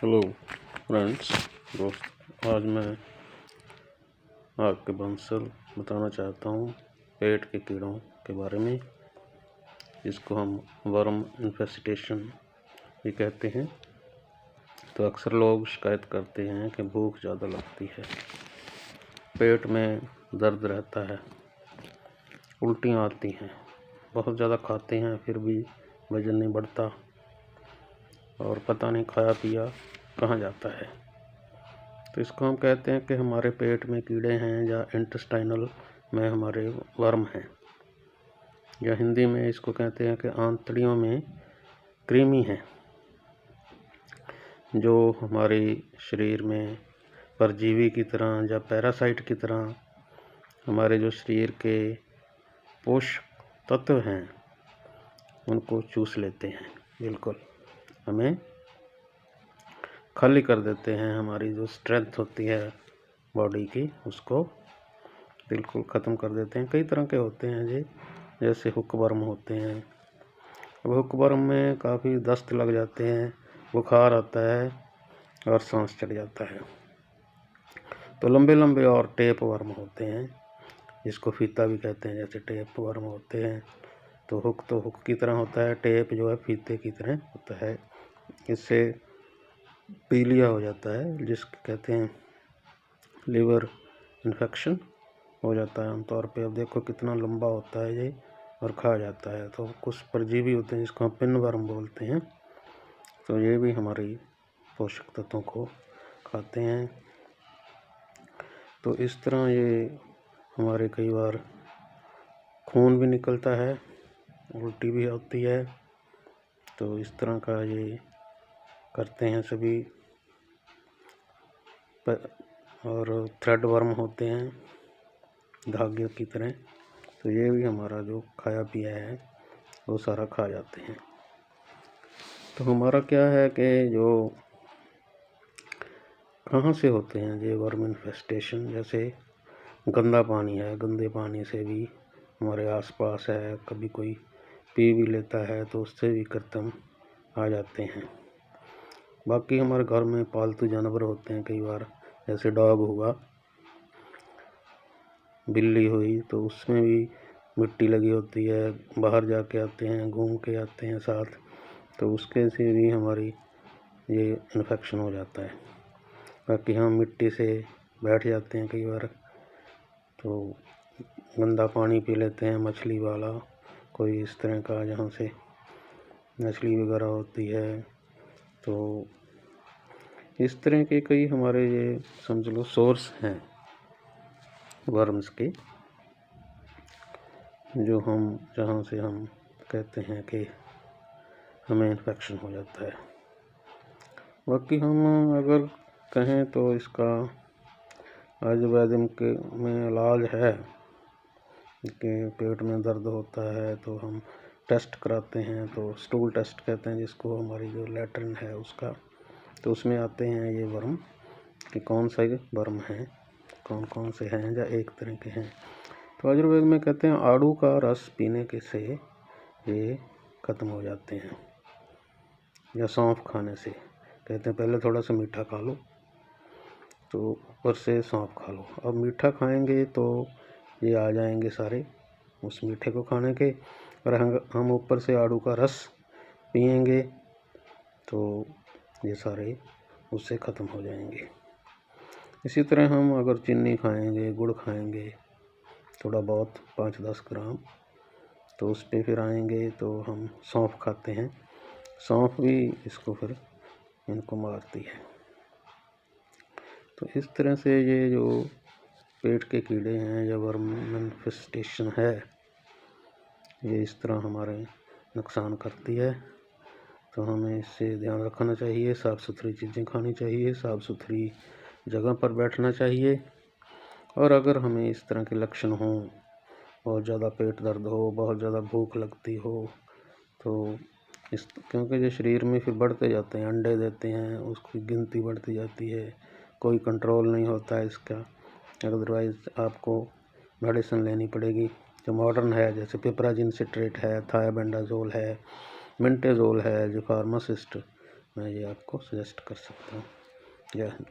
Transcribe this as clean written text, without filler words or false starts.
Hello friends दोस्त, आज मैं आपके बंसल बताना चाहता हूँ पेट के कीड़ों के बारे में, जिसको हम वर्म इन्फेस्टेशन भी कहते हैं। तो अक्सर लोग शिकायत करते हैं कि भूख ज़्यादा लगती है, पेट में दर्द रहता है, उल्टियाँ आती हैं, बहुत ज़्यादा खाते हैं फिर भी वज़न नहीं बढ़ता और पता नहीं खाया पिया कहाँ जाता है। तो इसको हम कहते हैं कि हमारे पेट में कीड़े हैं या इंटेस्टाइनल में हमारे वर्म हैं, या हिंदी में इसको कहते हैं कि आंतड़ियों में कृमि हैं, जो हमारे शरीर में परजीवी की तरह या पैरासाइट की तरह हमारे जो शरीर के पोषक तत्व हैं उनको चूस लेते हैं, बिल्कुल हमें खाली कर देते हैं। हमारी जो स्ट्रेंथ होती है बॉडी की उसको बिल्कुल ख़त्म कर देते हैं। कई तरह के होते हैं जी, जैसे हुकवर्म होते हैं। अब हुकवर्म में काफ़ी दस्त लग जाते हैं, बुखार आता है और सांस चढ़ जाता है। तो लंबे लंबे और टेप वर्म होते हैं, जिसको फीता भी कहते हैं, जैसे टेप वर्म होते हैं। तो हुक की तरह होता है, टेप जो है फीते की तरह होता है। इससे पीलिया हो जाता है, जिसको कहते हैं लीवर इन्फेक्शन हो जाता है आमतौर पे। अब देखो कितना लंबा होता है ये और खा जाता है। तो कुछ परजीवी होते हैं जिसको हम पिनवर्म बोलते हैं, तो ये भी हमारी पोषक तत्वों को खाते हैं। तो इस तरह ये हमारे कई बार खून भी निकलता है, उल्टी भी होती है। तो इस तरह का ये करते हैं सभी। और थ्रेड वर्म होते हैं धागे की तरह, तो ये भी हमारा जो खाया पिया है वो सारा खा जाते हैं। तो हमारा क्या है कि जो कहाँ से होते हैं ये वर्म इन्फेस्टेशन, जैसे गंदा पानी है, गंदे पानी से भी हमारे आसपास है, कभी कोई पी भी लेता है तो उससे भी कृत्रिम आ जाते हैं। बाकी हमारे घर में पालतू जानवर होते हैं कई बार, जैसे डॉग हुआ, बिल्ली हुई, तो उसमें भी मिट्टी लगी होती है, बाहर जाके आते हैं, घूम के आते हैं साथ, तो उसके से भी हमारी ये इन्फेक्शन हो जाता है। बाकी हम मिट्टी से बैठ जाते हैं कई बार, तो गंदा पानी पी लेते हैं, मछली वाला कोई इस तरह का, जहाँ से मछली वगैरह होती है। तो इस तरह के कई हमारे ये समझ लो सोर्स हैं वर्म्स के, जो हम जहाँ से हम कहते हैं कि हमें इन्फेक्शन हो जाता है। बाकी हम अगर कहें तो इसका आयुर्वेद में इलाज है कि पेट में दर्द होता है तो हम टेस्ट कराते हैं, तो स्टूल टेस्ट कहते हैं जिसको, हमारी जो लैट्रिन है उसका, तो उसमें आते हैं ये वर्म कि कौन सा वर्म है, कौन कौन से हैं या एक तरह के हैं। तो आयुर्वेद में कहते हैं आड़ू का रस पीने के से ये ख़त्म हो जाते हैं, या सौंफ खाने से। कहते हैं पहले थोड़ा सा मीठा खा लो, तो ऊपर से सौंफ खा लो। अब मीठा खाएंगे तो ये आ जाएंगे सारे उस मीठे को खाने के, और हम ऊपर से आड़ू का रस पिएंगे तो ये सारे उससे ख़त्म हो जाएंगे। इसी तरह हम अगर चीनी खाएंगे, गुड़ खाएंगे थोड़ा बहुत 5-10 ग्राम, तो उस पर फिर आएंगे तो हम सौंफ खाते हैं, सौंफ भी इसको फिर इनको मारती है। तो इस तरह से ये जो पेट के कीड़े हैं या वर्म इन्फेस्टेशन है, ये इस तरह हमारे नुकसान करती है। तो हमें इससे ध्यान रखना चाहिए, साफ़ सुथरी चीज़ें खानी चाहिए, साफ़ सुथरी जगह पर बैठना चाहिए। और अगर हमें इस तरह के लक्षण हों, बहुत ज़्यादा पेट दर्द हो, बहुत ज़्यादा भूख लगती हो, तो क्योंकि जो शरीर में फिर बढ़ते जाते हैं, अंडे देते हैं, उसकी गिनती बढ़ती जाती है, कोई कंट्रोल नहीं होता है इसका। अदरवाइज़ आपको मेडिसिन लेनी पड़ेगी जो मॉडर्न है, जैसे पिपराजिन सिट्रेट है, थायाबेंडाजोल है, मिंटेजोल है, जो फार्मासिस्ट मैं ये आपको सजेस्ट कर सकता हूँ। जय हिंद।